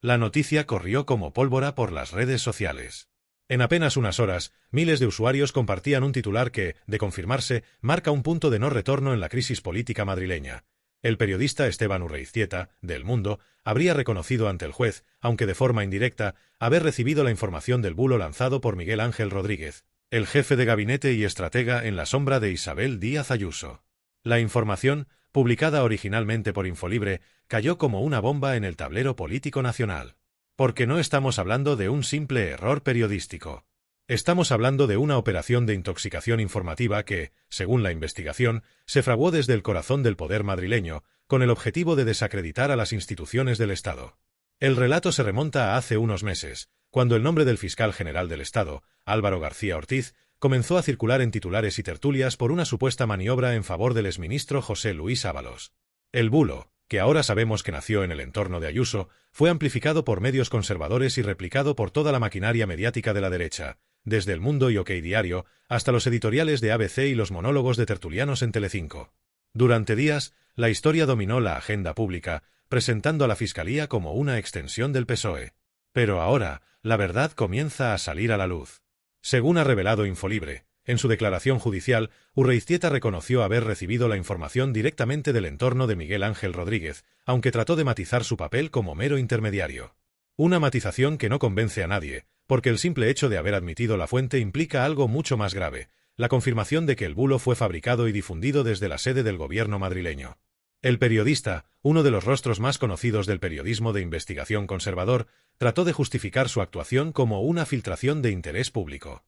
La noticia corrió como pólvora por las redes sociales. En apenas unas horas, miles de usuarios compartían un titular que, de confirmarse, marca un punto de no retorno en la crisis política madrileña. El periodista Esteban Urreiztieta, de El Mundo, habría reconocido ante el juez, aunque de forma indirecta, haber recibido la información del bulo lanzado por Miguel Ángel Rodríguez, el jefe de gabinete y estratega en la sombra de Isabel Díaz Ayuso. La información, publicada originalmente por Infolibre, cayó como una bomba en el tablero político nacional. Porque no estamos hablando de un simple error periodístico. Estamos hablando de una operación de intoxicación informativa que, según la investigación, se fraguó desde el corazón del poder madrileño, con el objetivo de desacreditar a las instituciones del Estado. El relato se remonta a hace unos meses, cuando el nombre del fiscal general del Estado, Álvaro García Ortiz, comenzó a circular en titulares y tertulias por una supuesta maniobra en favor del exministro José Luis Ábalos. El bulo, que ahora sabemos que nació en el entorno de Ayuso, fue amplificado por medios conservadores y replicado por toda la maquinaria mediática de la derecha, desde El Mundo y OK Diario hasta los editoriales de ABC y los monólogos de tertulianos en Telecinco. Durante días, la historia dominó la agenda pública, presentando a la Fiscalía como una extensión del PSOE. Pero ahora, la verdad comienza a salir a la luz. Según ha revelado Infolibre, en su declaración judicial, Urreiztieta reconoció haber recibido la información directamente del entorno de Miguel Ángel Rodríguez, aunque trató de matizar su papel como mero intermediario. Una matización que no convence a nadie, porque el simple hecho de haber admitido la fuente implica algo mucho más grave, la confirmación de que el bulo fue fabricado y difundido desde la sede del gobierno madrileño. El periodista, uno de los rostros más conocidos del periodismo de investigación conservador, trató de justificar su actuación como una filtración de interés público.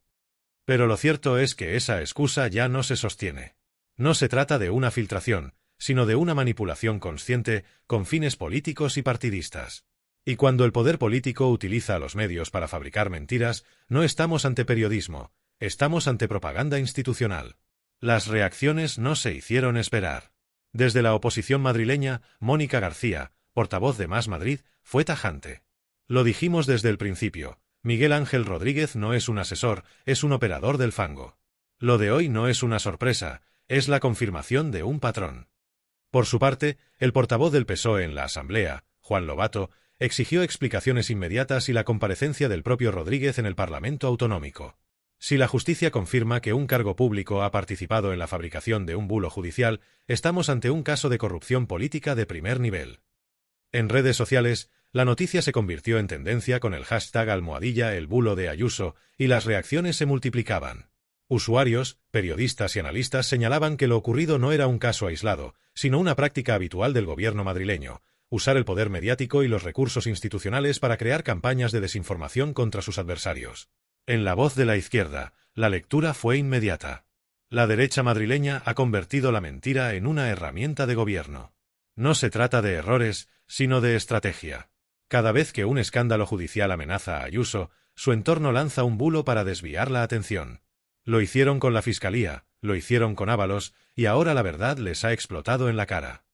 Pero lo cierto es que esa excusa ya no se sostiene. No se trata de una filtración, sino de una manipulación consciente con fines políticos y partidistas. Y cuando el poder político utiliza a los medios para fabricar mentiras, no estamos ante periodismo, estamos ante propaganda institucional. Las reacciones no se hicieron esperar. Desde la oposición madrileña, Mónica García, portavoz de Más Madrid, fue tajante. Lo dijimos desde el principio. Miguel Ángel Rodríguez no es un asesor, es un operador del fango. Lo de hoy no es una sorpresa, es la confirmación de un patrón. Por su parte, el portavoz del PSOE en la Asamblea, Juan Lobato, exigió explicaciones inmediatas y la comparecencia del propio Rodríguez en el Parlamento Autonómico. Si la justicia confirma que un cargo público ha participado en la fabricación de un bulo judicial, estamos ante un caso de corrupción política de primer nivel. En redes sociales, la noticia se convirtió en tendencia con el hashtag #el bulo de Ayuso, y las reacciones se multiplicaban. Usuarios, periodistas y analistas señalaban que lo ocurrido no era un caso aislado, sino una práctica habitual del gobierno madrileño, usar el poder mediático y los recursos institucionales para crear campañas de desinformación contra sus adversarios. En La Voz de la Izquierda, la lectura fue inmediata. La derecha madrileña ha convertido la mentira en una herramienta de gobierno. No se trata de errores, sino de estrategia. Cada vez que un escándalo judicial amenaza a Ayuso, su entorno lanza un bulo para desviar la atención. Lo hicieron con la Fiscalía, lo hicieron con Ábalos, y ahora la verdad les ha explotado en la cara.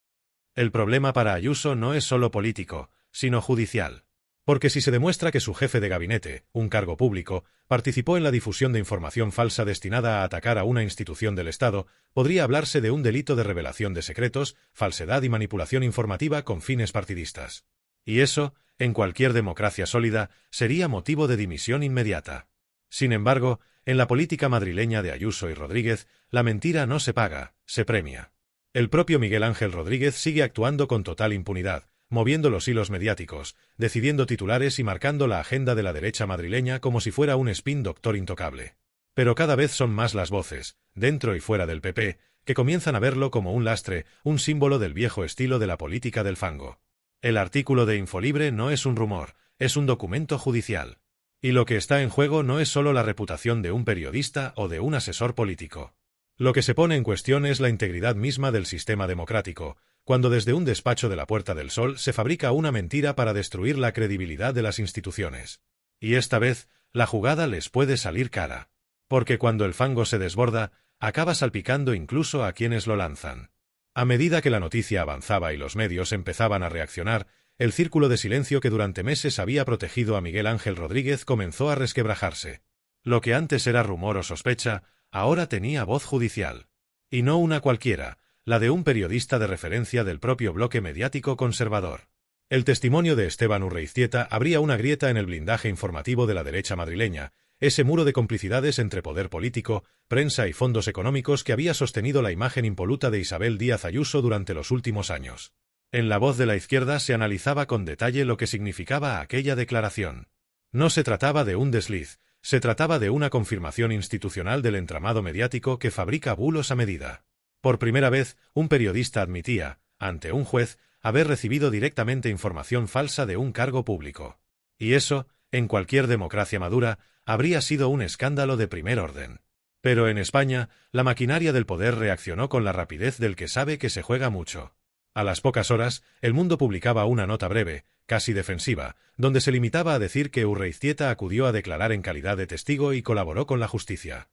El problema para Ayuso no es solo político, sino judicial. Porque si se demuestra que su jefe de gabinete, un cargo público, participó en la difusión de información falsa destinada a atacar a una institución del Estado, podría hablarse de un delito de revelación de secretos, falsedad y manipulación informativa con fines partidistas. Y eso, en cualquier democracia sólida, sería motivo de dimisión inmediata. Sin embargo, en la política madrileña de Ayuso y Rodríguez, la mentira no se paga, se premia. El propio Miguel Ángel Rodríguez sigue actuando con total impunidad, moviendo los hilos mediáticos, decidiendo titulares y marcando la agenda de la derecha madrileña como si fuera un spin doctor intocable. Pero cada vez son más las voces, dentro y fuera del PP, que comienzan a verlo como un lastre, un símbolo del viejo estilo de la política del fango. El artículo de Infolibre no es un rumor, es un documento judicial. Y lo que está en juego no es solo la reputación de un periodista o de un asesor político. Lo que se pone en cuestión es la integridad misma del sistema democrático, cuando desde un despacho de la Puerta del Sol se fabrica una mentira para destruir la credibilidad de las instituciones. Y esta vez, la jugada les puede salir cara. Porque cuando el fango se desborda, acaba salpicando incluso a quienes lo lanzan. A medida que la noticia avanzaba y los medios empezaban a reaccionar, el círculo de silencio que durante meses había protegido a Miguel Ángel Rodríguez comenzó a resquebrajarse. Lo que antes era rumor o sospecha, ahora tenía voz judicial. Y no una cualquiera, la de un periodista de referencia del propio bloque mediático conservador. El testimonio de Esteban Urreiztieta abría una grieta en el blindaje informativo de la derecha madrileña, ese muro de complicidades entre poder político, prensa y fondos económicos que había sostenido la imagen impoluta de Isabel Díaz Ayuso durante los últimos años. En La Voz de la Izquierda se analizaba con detalle lo que significaba aquella declaración. No se trataba de un desliz, se trataba de una confirmación institucional del entramado mediático que fabrica bulos a medida. Por primera vez, un periodista admitía, ante un juez, haber recibido directamente información falsa de un cargo público. Y eso, en cualquier democracia madura, habría sido un escándalo de primer orden. Pero en España, la maquinaria del poder reaccionó con la rapidez del que sabe que se juega mucho. A las pocas horas, El Mundo publicaba una nota breve, casi defensiva, donde se limitaba a decir que Urreiztieta acudió a declarar en calidad de testigo y colaboró con la justicia.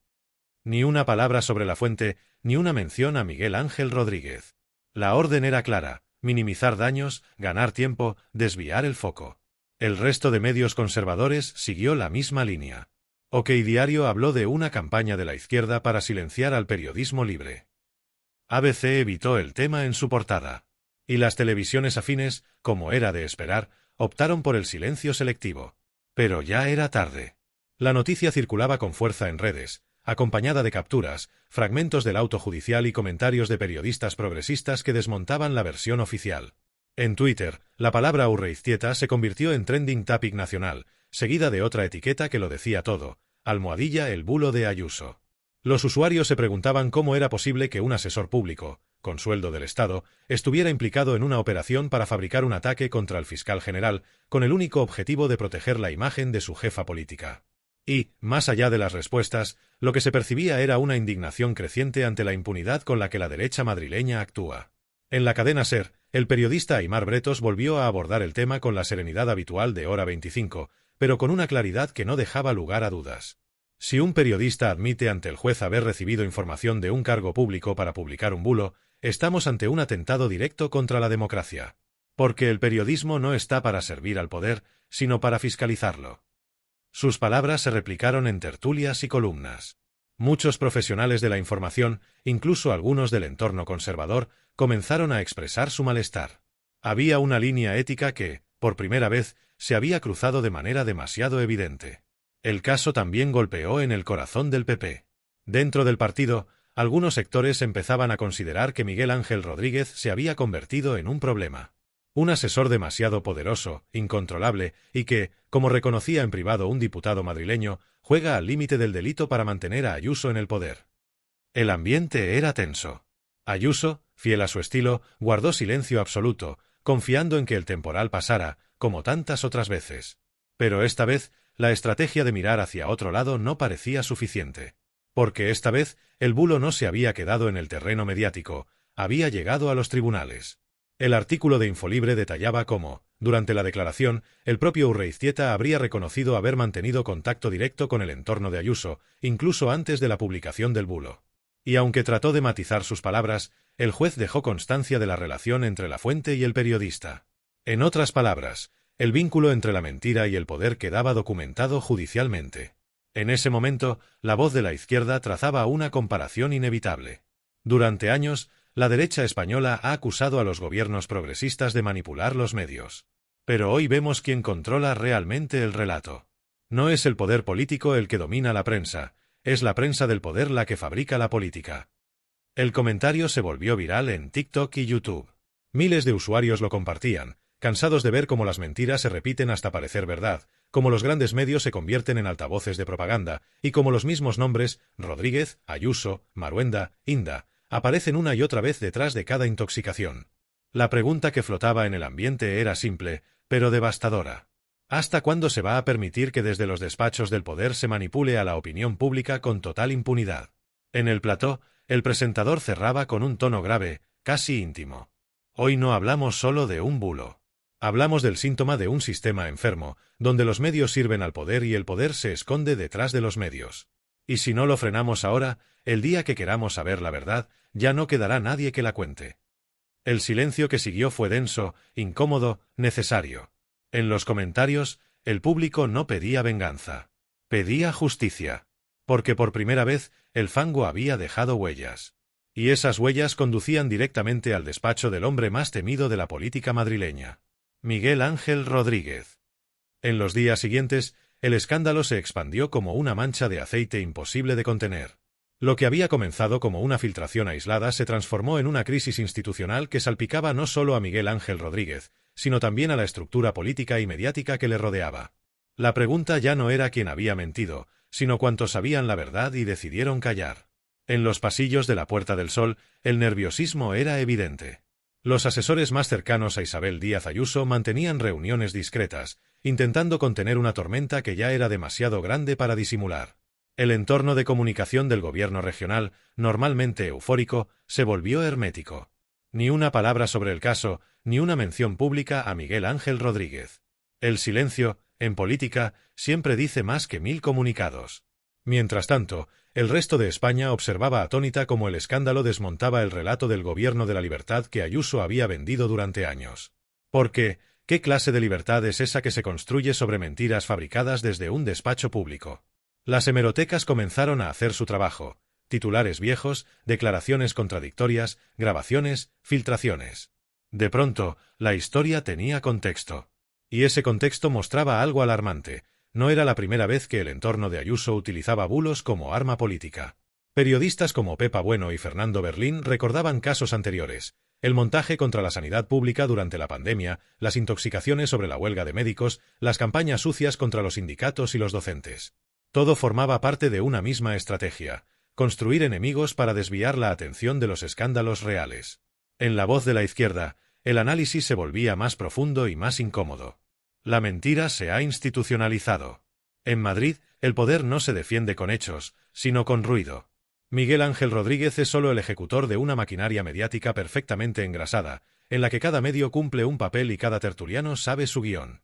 Ni una palabra sobre la fuente, ni una mención a Miguel Ángel Rodríguez. La orden era clara: minimizar daños, ganar tiempo, desviar el foco. El resto de medios conservadores siguió la misma línea. OK Diario habló de una campaña de la izquierda para silenciar al periodismo libre. ABC evitó el tema en su portada. Y las televisiones afines, como era de esperar, optaron por el silencio selectivo. Pero ya era tarde. La noticia circulaba con fuerza en redes, acompañada de capturas, fragmentos del auto judicial y comentarios de periodistas progresistas que desmontaban la versión oficial. En Twitter, la palabra Urreiztieta se convirtió en trending topic nacional, seguida de otra etiqueta que lo decía todo: #el bulo de Ayuso. Los usuarios se preguntaban cómo era posible que un asesor público, con sueldo del Estado, estuviera implicado en una operación para fabricar un ataque contra el fiscal general, con el único objetivo de proteger la imagen de su jefa política. Y, más allá de las respuestas, lo que se percibía era una indignación creciente ante la impunidad con la que la derecha madrileña actúa. En la cadena SER, el periodista Aimar Bretos volvió a abordar el tema con la serenidad habitual de Hora 25, pero con una claridad que no dejaba lugar a dudas. Si un periodista admite ante el juez haber recibido información de un cargo público para publicar un bulo, estamos ante un atentado directo contra la democracia. Porque el periodismo no está para servir al poder, sino para fiscalizarlo. Sus palabras se replicaron en tertulias y columnas. Muchos profesionales de la información, incluso algunos del entorno conservador, comenzaron a expresar su malestar. Había una línea ética que, por primera vez, se había cruzado de manera demasiado evidente. El caso también golpeó en el corazón del PP. Dentro del partido, algunos sectores empezaban a considerar que Miguel Ángel Rodríguez se había convertido en un problema. Un asesor demasiado poderoso, incontrolable, y que, como reconocía en privado un diputado madrileño, juega al límite del delito para mantener a Ayuso en el poder. El ambiente era tenso. Ayuso, fiel a su estilo, guardó silencio absoluto, confiando en que el temporal pasara, como tantas otras veces. Pero esta vez, la estrategia de mirar hacia otro lado no parecía suficiente. Porque esta vez, el bulo no se había quedado en el terreno mediático, había llegado a los tribunales. El artículo de Infolibre detallaba cómo, durante la declaración, el propio Urreiztieta habría reconocido haber mantenido contacto directo con el entorno de Ayuso, incluso antes de la publicación del bulo. Y aunque trató de matizar sus palabras, el juez dejó constancia de la relación entre la fuente y el periodista. En otras palabras, el vínculo entre la mentira y el poder quedaba documentado judicialmente. En ese momento, La Voz de la Izquierda trazaba una comparación inevitable. Durante años, la derecha española ha acusado a los gobiernos progresistas de manipular los medios. Pero hoy vemos quién controla realmente el relato. No es el poder político el que domina la prensa, es la prensa del poder la que fabrica la política. El comentario se volvió viral en TikTok y YouTube. Miles de usuarios lo compartían, cansados de ver cómo las mentiras se repiten hasta parecer verdad, cómo los grandes medios se convierten en altavoces de propaganda, y cómo los mismos nombres, Rodríguez, Ayuso, Maruenda, Inda, aparecen una y otra vez detrás de cada intoxicación. La pregunta que flotaba en el ambiente era simple, pero devastadora. ¿Hasta cuándo se va a permitir que desde los despachos del poder se manipule a la opinión pública con total impunidad? En el plató, el presentador cerraba con un tono grave, casi íntimo. Hoy no hablamos solo de un bulo. Hablamos del síntoma de un sistema enfermo, donde los medios sirven al poder y el poder se esconde detrás de los medios. Y si no lo frenamos ahora, el día que queramos saber la verdad, ya no quedará nadie que la cuente. El silencio que siguió fue denso, incómodo, necesario. En los comentarios, el público no pedía venganza. Pedía justicia. Porque por primera vez, el fango había dejado huellas. Y esas huellas conducían directamente al despacho del hombre más temido de la política madrileña. Miguel Ángel Rodríguez. En los días siguientes, el escándalo se expandió como una mancha de aceite imposible de contener. Lo que había comenzado como una filtración aislada se transformó en una crisis institucional que salpicaba no solo a Miguel Ángel Rodríguez, sino también a la estructura política y mediática que le rodeaba. La pregunta ya no era quién había mentido, sino cuántos sabían la verdad y decidieron callar. En los pasillos de la Puerta del Sol, el nerviosismo era evidente. Los asesores más cercanos a Isabel Díaz Ayuso mantenían reuniones discretas, intentando contener una tormenta que ya era demasiado grande para disimular. El entorno de comunicación del gobierno regional, normalmente eufórico, se volvió hermético. Ni una palabra sobre el caso, ni una mención pública a Miguel Ángel Rodríguez. El silencio, en política, siempre dice más que 1000 comunicados. Mientras tanto, el resto de España observaba atónita cómo el escándalo desmontaba el relato del gobierno de la libertad que Ayuso había vendido durante años. Porque, ¿qué clase de libertad es esa que se construye sobre mentiras fabricadas desde un despacho público? Las hemerotecas comenzaron a hacer su trabajo: titulares viejos, declaraciones contradictorias, grabaciones, filtraciones. De pronto, la historia tenía contexto. Y ese contexto mostraba algo alarmante. No era la primera vez que el entorno de Ayuso utilizaba bulos como arma política. Periodistas como Pepa Bueno y Fernando Berlín recordaban casos anteriores: el montaje contra la sanidad pública durante la pandemia, las intoxicaciones sobre la huelga de médicos, las campañas sucias contra los sindicatos y los docentes. Todo formaba parte de una misma estrategia: construir enemigos para desviar la atención de los escándalos reales. En La Voz de la Izquierda, el análisis se volvía más profundo y más incómodo. La mentira se ha institucionalizado. En Madrid, el poder no se defiende con hechos, sino con ruido. Miguel Ángel Rodríguez es solo el ejecutor de una maquinaria mediática perfectamente engrasada, en la que cada medio cumple un papel y cada tertuliano sabe su guión.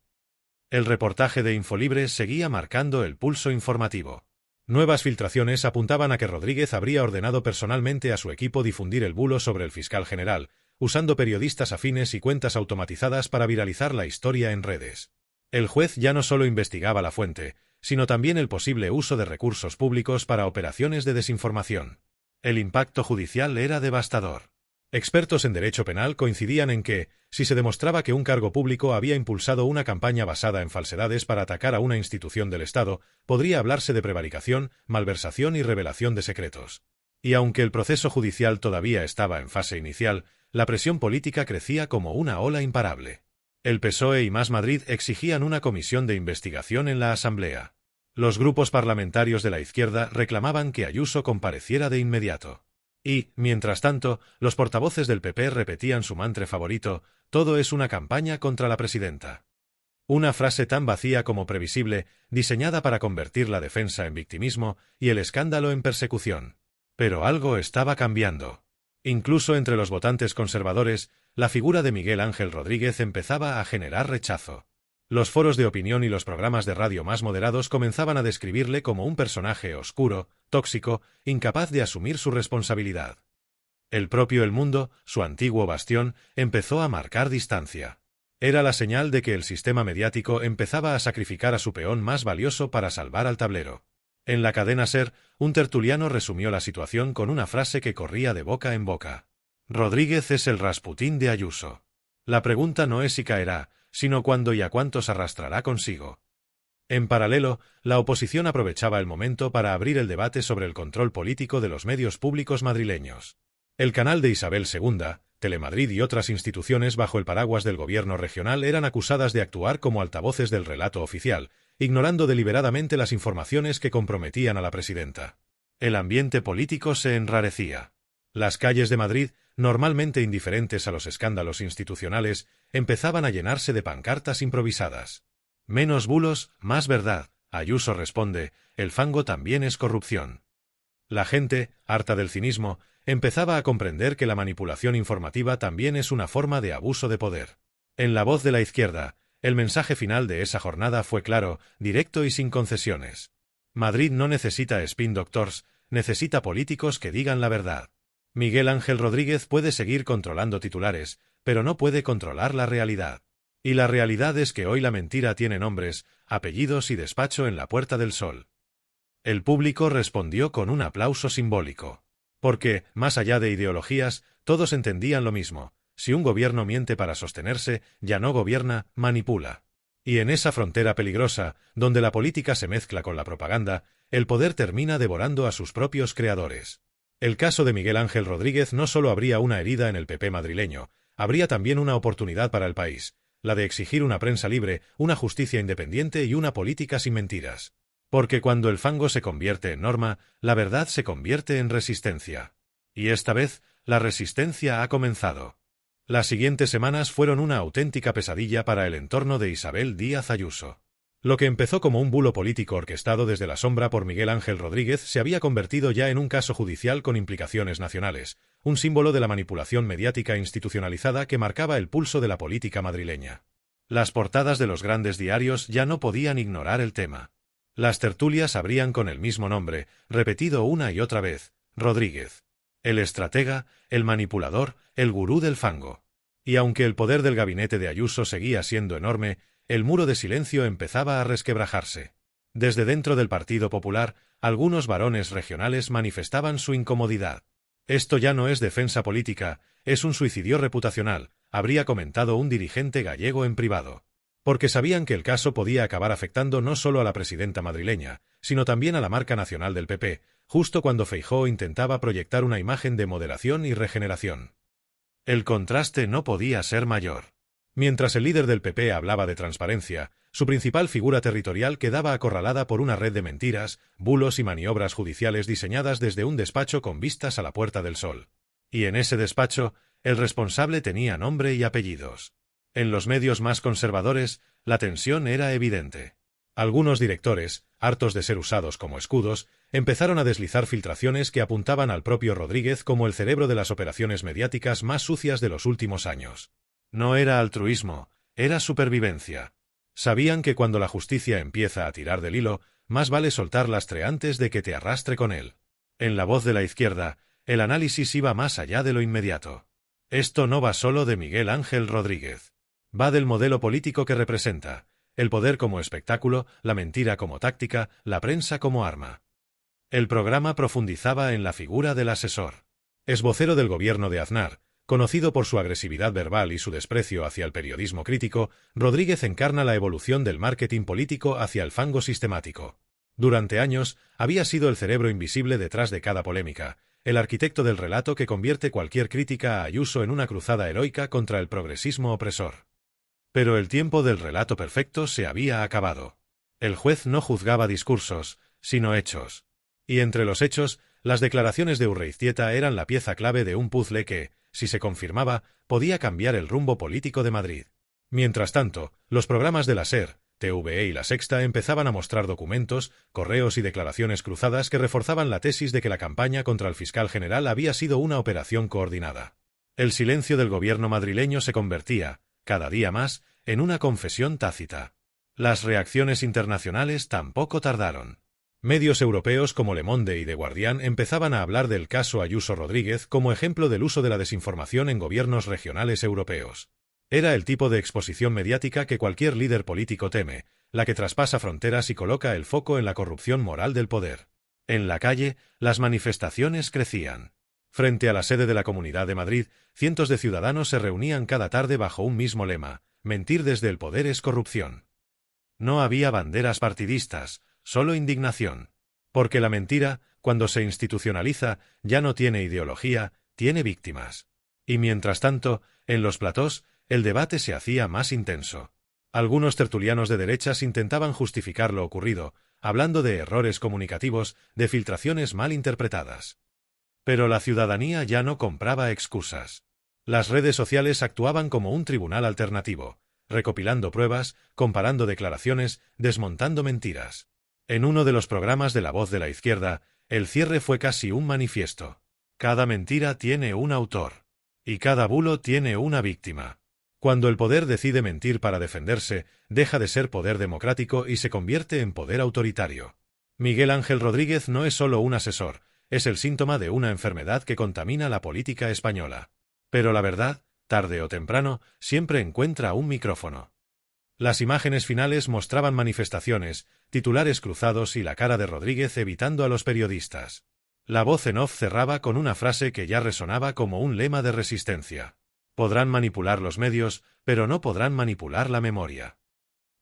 El reportaje de Infolibre seguía marcando el pulso informativo. Nuevas filtraciones apuntaban a que Rodríguez habría ordenado personalmente a su equipo difundir el bulo sobre el fiscal general, usando periodistas afines y cuentas automatizadas para viralizar la historia en redes. El juez ya no solo investigaba la fuente, sino también el posible uso de recursos públicos para operaciones de desinformación. El impacto judicial era devastador. Expertos en derecho penal coincidían en que, si se demostraba que un cargo público había impulsado una campaña basada en falsedades para atacar a una institución del Estado, podría hablarse de prevaricación, malversación y revelación de secretos. Y aunque el proceso judicial todavía estaba en fase inicial, la presión política crecía como una ola imparable. El PSOE y Más Madrid exigían una comisión de investigación en la Asamblea. Los grupos parlamentarios de la izquierda reclamaban que Ayuso compareciera de inmediato. Y, mientras tanto, los portavoces del PP repetían su mantra favorito: todo es una campaña contra la presidenta. Una frase tan vacía como previsible, diseñada para convertir la defensa en victimismo y el escándalo en persecución. Pero algo estaba cambiando. Incluso entre los votantes conservadores, la figura de Miguel Ángel Rodríguez empezaba a generar rechazo. Los foros de opinión y los programas de radio más moderados comenzaban a describirle como un personaje oscuro, tóxico, incapaz de asumir su responsabilidad. El propio El Mundo, su antiguo bastión, empezó a marcar distancia. Era la señal de que el sistema mediático empezaba a sacrificar a su peón más valioso para salvar al tablero. En la cadena SER, un tertuliano resumió la situación con una frase que corría de boca en boca: Rodríguez es el Rasputín de Ayuso. La pregunta no es si caerá, sino cuándo y a cuántos arrastrará consigo. En paralelo, la oposición aprovechaba el momento para abrir el debate sobre el control político de los medios públicos madrileños. El canal de Isabel II, Telemadrid y otras instituciones bajo el paraguas del gobierno regional eran acusadas de actuar como altavoces del relato oficial, ignorando deliberadamente las informaciones que comprometían a la presidenta. El ambiente político se enrarecía. Las calles de Madrid, normalmente indiferentes a los escándalos institucionales, empezaban a llenarse de pancartas improvisadas. Menos bulos, más verdad. Ayuso responde: el fango también es corrupción. La gente, harta del cinismo, empezaba a comprender que la manipulación informativa también es una forma de abuso de poder. En La Voz de la Izquierda, el mensaje final de esa jornada fue claro, directo y sin concesiones. Madrid no necesita spin doctors, necesita políticos que digan la verdad. Miguel Ángel Rodríguez puede seguir controlando titulares, pero no puede controlar la realidad. Y la realidad es que hoy la mentira tiene nombres, apellidos y despacho en la Puerta del Sol. El público respondió con un aplauso simbólico. Porque, más allá de ideologías, todos entendían lo mismo: Si un gobierno miente para sostenerse, ya no gobierna, manipula. Y en esa frontera peligrosa, donde la política se mezcla con la propaganda, el poder termina devorando a sus propios creadores. El caso de Miguel Ángel Rodríguez no solo abría una herida en el PP madrileño, habría también una oportunidad para el país, la de exigir una prensa libre, una justicia independiente y una política sin mentiras. Porque cuando el fango se convierte en norma, la verdad se convierte en resistencia. Y esta vez, la resistencia ha comenzado. Las siguientes semanas fueron una auténtica pesadilla para el entorno de Isabel Díaz Ayuso. Lo que empezó como un bulo político orquestado desde la sombra por Miguel Ángel Rodríguez se había convertido ya en un caso judicial con implicaciones nacionales, un símbolo de la manipulación mediática institucionalizada que marcaba el pulso de la política madrileña. Las portadas de los grandes diarios ya no podían ignorar el tema. Las tertulias abrían con el mismo nombre, repetido una y otra vez: Rodríguez. El estratega, el manipulador, el gurú del fango. Y aunque el poder del gabinete de Ayuso seguía siendo enorme, el muro de silencio empezaba a resquebrajarse. Desde dentro del Partido Popular, algunos varones regionales manifestaban su incomodidad. Esto ya no es defensa política, es un suicidio reputacional, habría comentado un dirigente gallego en privado. Porque sabían que el caso podía acabar afectando no solo a la presidenta madrileña, sino también a la marca nacional del PP, justo cuando Feijóo intentaba proyectar una imagen de moderación y regeneración. El contraste no podía ser mayor. Mientras el líder del PP hablaba de transparencia, su principal figura territorial quedaba acorralada por una red de mentiras, bulos y maniobras judiciales diseñadas desde un despacho con vistas a la Puerta del Sol. Y en ese despacho, el responsable tenía nombre y apellidos. En los medios más conservadores, la tensión era evidente. Algunos directores, hartos de ser usados como escudos, empezaron a deslizar filtraciones que apuntaban al propio Rodríguez como el cerebro de las operaciones mediáticas más sucias de los últimos años. No era altruismo, era supervivencia. Sabían que cuando la justicia empieza a tirar del hilo, más vale soltar lastre antes de que te arrastre con él. En La Voz de la Izquierda, el análisis iba más allá de lo inmediato. Esto no va solo de Miguel Ángel Rodríguez. Va del modelo político que representa, el poder como espectáculo, la mentira como táctica, la prensa como arma. El programa profundizaba en la figura del asesor. Es vocero del gobierno de Aznar. Conocido por su agresividad verbal y su desprecio hacia el periodismo crítico, Rodríguez encarna la evolución del marketing político hacia el fango sistemático. Durante años, había sido el cerebro invisible detrás de cada polémica, el arquitecto del relato que convierte cualquier crítica a Ayuso en una cruzada heroica contra el progresismo opresor. Pero el tiempo del relato perfecto se había acabado. El juez no juzgaba discursos, sino hechos. Y entre los hechos, las declaraciones de Urreiztieta eran la pieza clave de un puzzle que, si se confirmaba, podía cambiar el rumbo político de Madrid. Mientras tanto, los programas de la SER, TVE y La Sexta empezaban a mostrar documentos, correos y declaraciones cruzadas que reforzaban la tesis de que la campaña contra el fiscal general había sido una operación coordinada. El silencio del gobierno madrileño se convertía, cada día más, en una confesión tácita. Las reacciones internacionales tampoco tardaron. Medios europeos como Le Monde y The Guardian empezaban a hablar del caso Ayuso Rodríguez como ejemplo del uso de la desinformación en gobiernos regionales europeos. Era el tipo de exposición mediática que cualquier líder político teme, la que traspasa fronteras y coloca el foco en la corrupción moral del poder. En la calle, las manifestaciones crecían. Frente a la sede de la Comunidad de Madrid, cientos de ciudadanos se reunían cada tarde bajo un mismo lema: mentir desde el poder es corrupción. No había banderas partidistas, solo indignación. Porque la mentira, cuando se institucionaliza, ya no tiene ideología, tiene víctimas. Y mientras tanto, en los platós, el debate se hacía más intenso. Algunos tertulianos de derechas intentaban justificar lo ocurrido, hablando de errores comunicativos, de filtraciones mal interpretadas. Pero la ciudadanía ya no compraba excusas. Las redes sociales actuaban como un tribunal alternativo, recopilando pruebas, comparando declaraciones, desmontando mentiras. En uno de los programas de La Voz de la Izquierda, el cierre fue casi un manifiesto. Cada mentira tiene un autor. Y cada bulo tiene una víctima. Cuando el poder decide mentir para defenderse, deja de ser poder democrático y se convierte en poder autoritario. Miguel Ángel Rodríguez no es solo un asesor, es el síntoma de una enfermedad que contamina la política española. Pero la verdad, tarde o temprano, siempre encuentra un micrófono. Las imágenes finales mostraban manifestaciones, titulares cruzados y la cara de Rodríguez evitando a los periodistas. La voz en off cerraba con una frase que ya resonaba como un lema de resistencia. Podrán manipular los medios, pero no podrán manipular la memoria.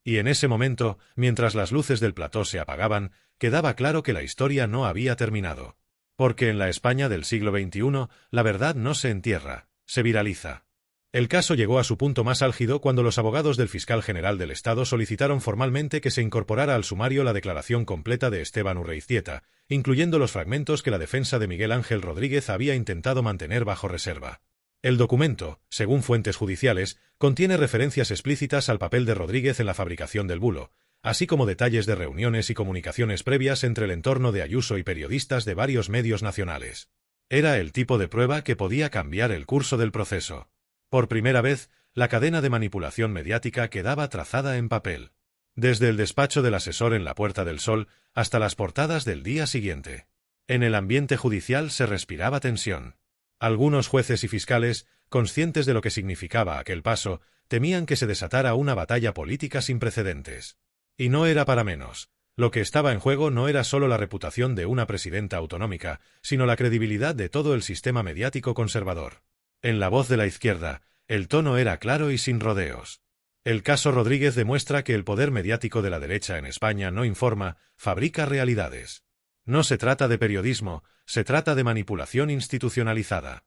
Y en ese momento, mientras las luces del plató se apagaban, quedaba claro que la historia no había terminado. Porque en la España del siglo XXI, la verdad no se entierra, se viraliza. El caso llegó a su punto más álgido cuando los abogados del fiscal general del Estado solicitaron formalmente que se incorporara al sumario la declaración completa de Esteban Urreiztieta, incluyendo los fragmentos que la defensa de Miguel Ángel Rodríguez había intentado mantener bajo reserva. El documento, según fuentes judiciales, contiene referencias explícitas al papel de Rodríguez en la fabricación del bulo, así como detalles de reuniones y comunicaciones previas entre el entorno de Ayuso y periodistas de varios medios nacionales. Era el tipo de prueba que podía cambiar el curso del proceso. Por primera vez, la cadena de manipulación mediática quedaba trazada en papel. Desde el despacho del asesor en la Puerta del Sol hasta las portadas del día siguiente. En el ambiente judicial se respiraba tensión. Algunos jueces y fiscales, conscientes de lo que significaba aquel paso, temían que se desatara una batalla política sin precedentes. Y no era para menos. Lo que estaba en juego no era solo la reputación de una presidenta autonómica, sino la credibilidad de todo el sistema mediático conservador. En La Voz de la Izquierda, el tono era claro y sin rodeos. El caso Rodríguez demuestra que el poder mediático de la derecha en España no informa, fabrica realidades. No se trata de periodismo, se trata de manipulación institucionalizada.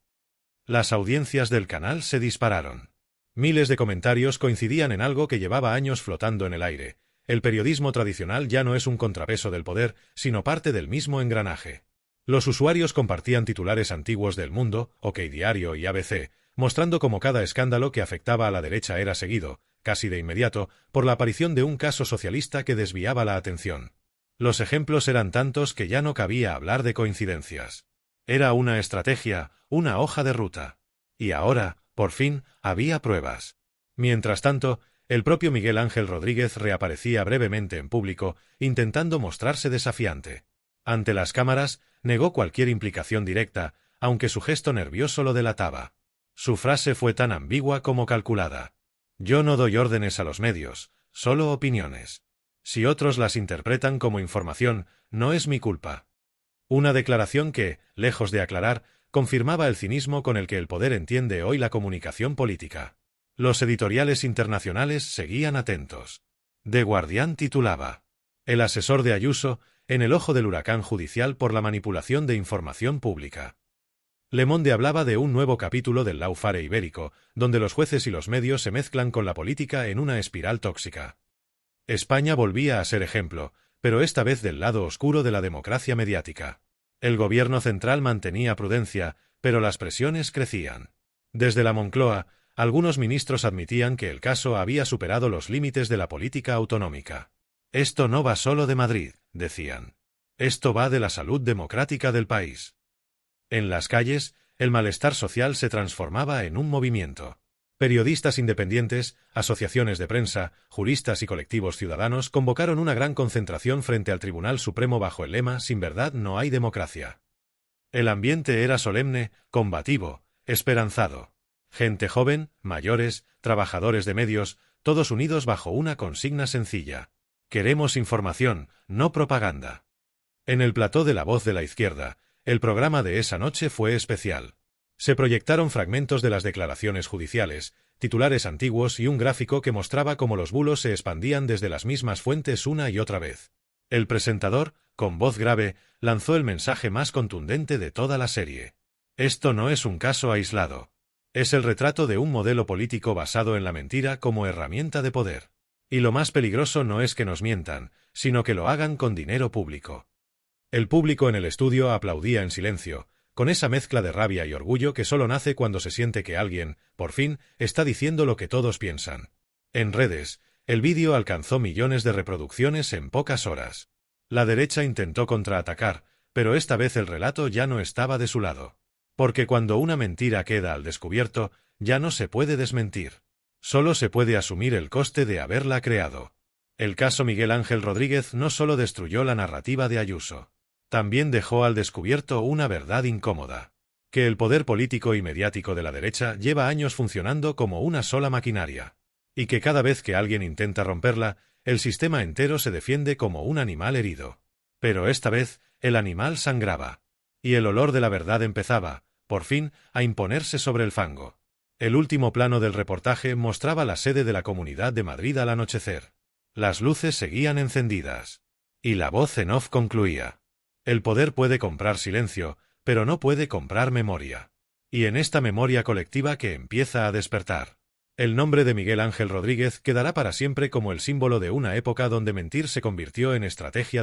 Las audiencias del canal se dispararon. Miles de comentarios coincidían en algo que llevaba años flotando en el aire. El periodismo tradicional ya no es un contrapeso del poder, sino parte del mismo engranaje. Los usuarios compartían titulares antiguos del Mundo, OK Diario y ABC, mostrando cómo cada escándalo que afectaba a la derecha era seguido, casi de inmediato, por la aparición de un caso socialista que desviaba la atención. Los ejemplos eran tantos que ya no cabía hablar de coincidencias. Era una estrategia, una hoja de ruta. Y ahora, por fin, había pruebas. Mientras tanto, el propio Miguel Ángel Rodríguez reaparecía brevemente en público, intentando mostrarse desafiante. Ante las cámaras, negó cualquier implicación directa, aunque su gesto nervioso lo delataba. Su frase fue tan ambigua como calculada. Yo no doy órdenes a los medios, solo opiniones. Si otros las interpretan como información, no es mi culpa. Una declaración que, lejos de aclarar, confirmaba el cinismo con el que el poder entiende hoy la comunicación política. Los editoriales internacionales seguían atentos. The Guardian titulaba: El asesor de Ayuso, en el ojo del huracán judicial por la manipulación de información pública. Le Monde hablaba de un nuevo capítulo del lawfare ibérico, donde los jueces y los medios se mezclan con la política en una espiral tóxica. España volvía a ser ejemplo, pero esta vez del lado oscuro de la democracia mediática. El gobierno central mantenía prudencia, pero las presiones crecían. Desde la Moncloa, algunos ministros admitían que el caso había superado los límites de la política autonómica. Esto no va solo de Madrid, decían. Esto va de la salud democrática del país. En las calles, el malestar social se transformaba en un movimiento. Periodistas independientes, asociaciones de prensa, juristas y colectivos ciudadanos convocaron una gran concentración frente al Tribunal Supremo bajo el lema «Sin verdad no hay democracia». El ambiente era solemne, combativo, esperanzado. Gente joven, mayores, trabajadores de medios, todos unidos bajo una consigna sencilla. Queremos información, no propaganda. En el plató de La Voz de la Izquierda, el programa de esa noche fue especial. Se proyectaron fragmentos de las declaraciones judiciales, titulares antiguos y un gráfico que mostraba cómo los bulos se expandían desde las mismas fuentes una y otra vez. El presentador, con voz grave, lanzó el mensaje más contundente de toda la serie. Esto no es un caso aislado. Es el retrato de un modelo político basado en la mentira como herramienta de poder. Y lo más peligroso no es que nos mientan, sino que lo hagan con dinero público. El público en el estudio aplaudía en silencio, con esa mezcla de rabia y orgullo que solo nace cuando se siente que alguien, por fin, está diciendo lo que todos piensan. En redes, el vídeo alcanzó millones de reproducciones en pocas horas. La derecha intentó contraatacar, pero esta vez el relato ya no estaba de su lado. Porque cuando una mentira queda al descubierto, ya no se puede desmentir. Solo se puede asumir el coste de haberla creado. El caso Miguel Ángel Rodríguez no solo destruyó la narrativa de Ayuso. También dejó al descubierto una verdad incómoda. Que el poder político y mediático de la derecha lleva años funcionando como una sola maquinaria. Y que cada vez que alguien intenta romperla, el sistema entero se defiende como un animal herido. Pero esta vez, el animal sangraba. Y el olor de la verdad empezaba, por fin, a imponerse sobre el fango. El último plano del reportaje mostraba la sede de la Comunidad de Madrid al anochecer. Las luces seguían encendidas. Y la voz en off concluía: el poder puede comprar silencio, pero no puede comprar memoria. Y en esta memoria colectiva que empieza a despertar, el nombre de Miguel Ángel Rodríguez quedará para siempre como el símbolo de una época donde mentir se convirtió en estrategia de